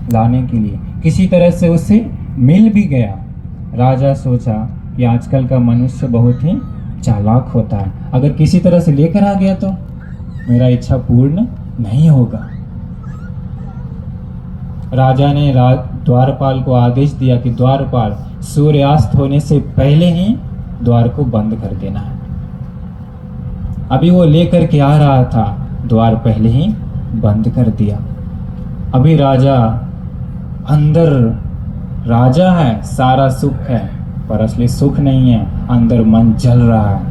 लाने के लिए। किसी तरह से उससे मिल भी गया। राजा सोचा कि आजकल का मनुष्य बहुत ही चालाक होता है, अगर किसी तरह से लेकर आ गया तो मेरा इच्छा पूर्ण नहीं होगा। राजा ने द्वारपाल को आदेश दिया कि द्वारपाल, सूर्यास्त होने से पहले ही द्वार को बंद कर देना है। अभी वो लेकर के आ रहा था, द्वार पहले ही बंद कर दिया। अभी राजा अंदर, राजा है, सारा सुख है, पर असली सुख नहीं है। अंदर मन जल रहा है,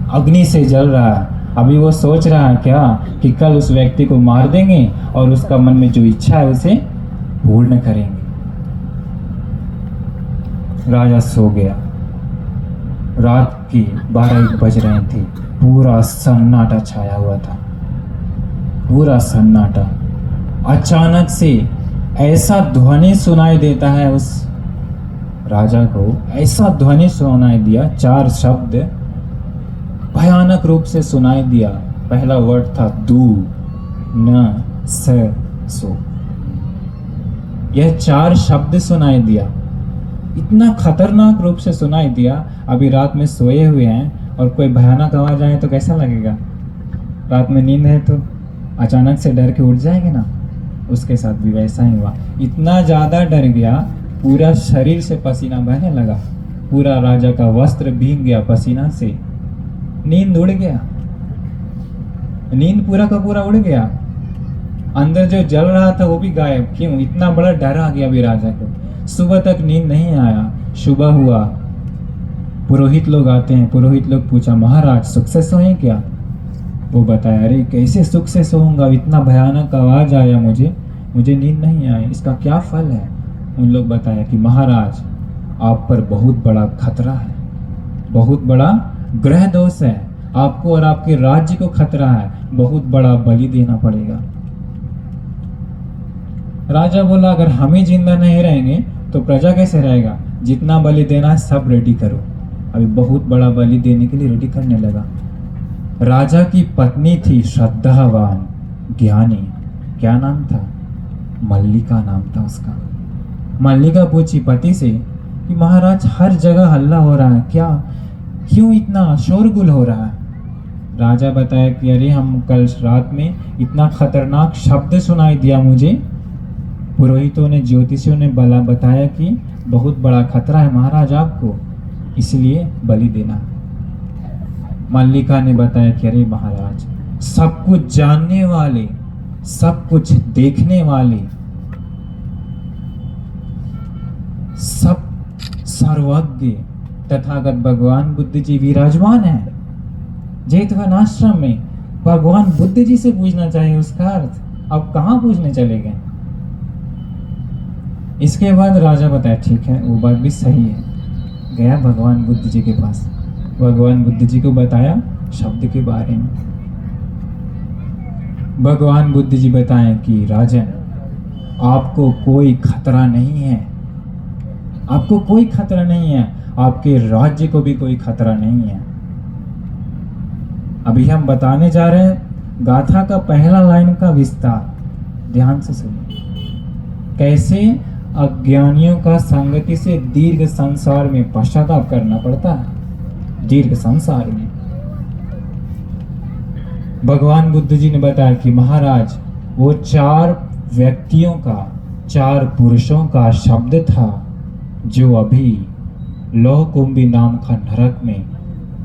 अग्नि से जल रहा है। अभी वो सोच रहा है क्या कि कल उस व्यक्ति को मार देंगे और उसका मन में जो इच्छा है उसे पूर्ण करेंगे। राजा सो गया। रात की 12-1 बज रहे थे। पूरा सन्नाटा छाया हुआ था, पूरा सन्नाटा। अचानक से ऐसा ध्वनि सुनाई देता है उस राजा को, ऐसा ध्वनि सुनाई दिया, 4 शब्द भयानक रूप से सुनाई दिया। पहला वर्ड था दू न स सो। यह 4 शब्द सुनाई दिया, इतना खतरनाक रूप से सुनाई दिया। अभी रात में सोए हुए हैं और कोई भयानक आवाज आए तो कैसा लगेगा? रात में नींद है तो अचानक से डर के उठ जाएंगे ना। उसके साथ भी वैसा ही हुआ। इतना ज़्यादा डर गया, पूरा शरीर से पसीना बहने लगा, पूरा राजा का वस्त्र भीग गया पसीना से। नींद उड़ गया, नींद पूरा का पूरा उड़ गया। अंदर जो जल रहा था वो भी गायब। क्यों? इतना बड़ा डर आ गया अभी राजा को। सुबह तक नींद नहीं आया। सुबह हुआ, पुरोहित लोग आते हैं। पुरोहित लोग पूछा, महाराज सुख से सोए क्या? वो बताया, अरे कैसे सुख से सोऊंगा, इतना भयानक आवाज आया, मुझे नींद नहीं आई, इसका क्या फल है? उन लोग बताया कि महाराज आप पर बहुत बड़ा खतरा है, बहुत बड़ा ग्रह दोष है, आपको और आपके राज्य को खतरा है, बहुत बड़ा बलि देना पड़ेगा। राजा बोला, अगर हम ही जिंदा नहीं रहेंगे तो प्रजा कैसे रहेगा? जितना बलि देना है सब रेडी करो। अभी बहुत बड़ा बलि देने के लिए रेडी करने लगा। राजा की पत्नी थी श्रद्धावान, ज्ञानी। क्या नाम था? मल्लिका नाम था उसका। मल्लिका पूछी पति से कि महाराज हर जगह हल्ला हो रहा है, क्या, क्यों इतना शोरगुल हो रहा है? राजा बताया कि अरे हम कल रात में इतना खतरनाक शब्द सुनाई दिया मुझे, पुरोहितों ने, ज्योतिषियों ने बताया कि बहुत बड़ा खतरा है महाराज आपको, इसलिए बलि देना। मल्लिका ने बताया कि अरे महाराज, सब कुछ जानने वाले, सब कुछ देखने वाले, सब सर्वज्ञ तथागत भगवान बुद्ध जी विराजमान है जेतवन आश्रम में। भगवान बुद्ध जी से पूछना चाहिए उसका अर्थ, अब कहाँ पूछने चले गए? इसके बाद राजा बताया ठीक है, वो बात भी सही है। गया भगवान बुद्ध जी के पास, भगवान बुद्ध जी को बताया शब्द के बारे में। भगवान बुद्ध जी बताएं कि राजन, आपको कोई खतरा नहीं है, आपको कोई खतरा नहीं है, आपके राज्य को भी कोई खतरा नहीं है। अभी हम बताने जा रहे हैं गाथा का पहला लाइन का विस्तार, ध्यान से सुनिए। कैसे अज्ञानियों का संगति से दीर्घ संसार में पश्चाताप करना पड़ता है। दीर्घ संसार में भगवान बुद्ध जी ने बताया कि महाराज, वो 4 व्यक्तियों का, 4 पुरुषों का शब्द था जो अभी लौह कुंभी नाम का नरक में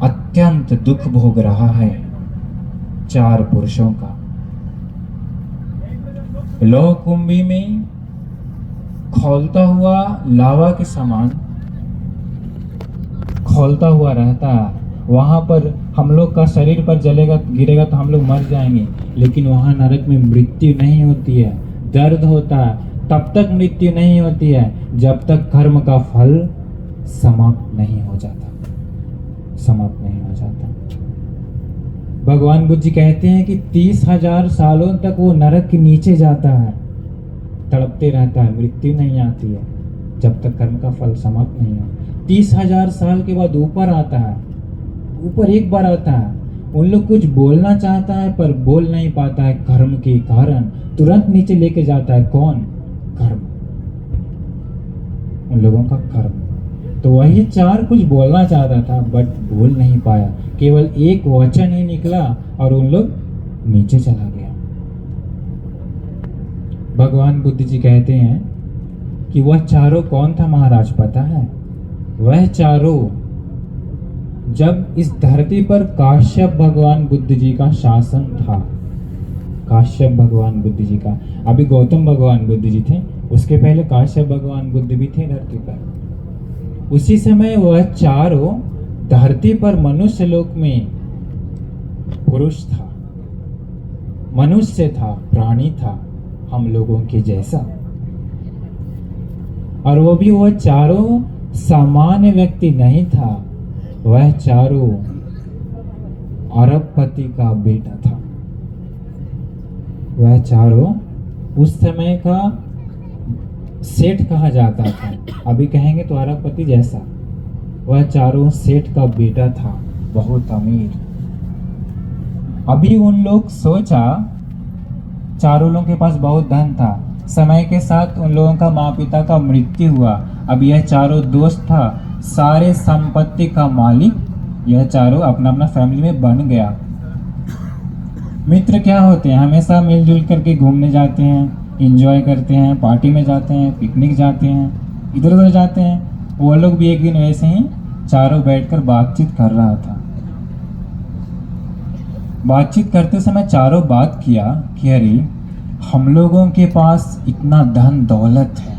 अत्यंत दुख भोग रहा है। 4 पुरुषों का लौह कुंभी में खौलता हुआ लावा के समान खौलता हुआ रहता है। वहां पर हम लोग का शरीर पर जलेगा, गिरेगा तो हम लोग मर जाएंगे, लेकिन वहां नरक में मृत्यु नहीं होती है, दर्द होता है। तब तक मृत्यु नहीं होती है जब तक कर्म का फल समाप्त नहीं हो जाता, समाप्त नहीं हो जाता। भगवान बुद्ध जी कहते हैं कि 30,000 सालों तक वो नरक के नीचे जाता है, तड़पते रहता है, मृत्यु नहीं आती है जब तक कर्म का फल समाप्त नहीं हो। 30,000 साल के बाद ऊपर आता है, ऊपर एक बार आता है, उन लोग कुछ बोलना चाहता है पर बोल नहीं पाता है कर्म के कारण। तुरंत नीचे लेके जाता है कौन? कर्म, उन लोगों का कर्म। तो वही चार कुछ बोलना चाहता था बट बोल नहीं पाया, केवल एक वचन ही निकला और उन लोग नीचे चला गया। भगवान बुद्ध जी कहते हैं कि वह चारों कौन था महाराज पता है? वह चारों जब इस धरती पर काश्यप भगवान बुद्ध जी का शासन था, काश्यप भगवान बुद्ध जी का, अभी गौतम भगवान बुद्ध जी थे, उसके पहले काश्यप भगवान बुद्ध भी थे धरती पर। उसी समय वह चारों धरती पर मनुष्य लोक में पुरुष था, मनुष्य था, प्राणी था, हम लोगों के जैसा। और वो भी वह चारों सामान्य व्यक्ति नहीं था, वह चारों अरबपति का बेटा था। वह चारों उस समय का सेठ कहा जाता था, अभी कहेंगे तो अरबपति जैसा। वह चारों सेठ का बेटा था, बहुत अमीर। अभी उन लोग सोचा, चारों लोगों के पास बहुत धन था। समय के साथ उन लोगों का माँ पिता का मृत्यु हुआ। अब यह चारों दोस्त था, सारे संपत्ति का मालिक। यह चारों अपना अपना फैमिली में बन गया। मित्र क्या होते हैं? हमेशा मिलजुल करके घूमने जाते हैं, एंजॉय करते हैं, पार्टी में जाते हैं, पिकनिक जाते हैं, इधर उधर जाते हैं। वो लोग भी एक दिन वैसे ही चारों बैठकर बातचीत कर रहा था। बातचीत करते समय चारों बात किया कि अरे हम लोगों के पास इतना धन दौलत है,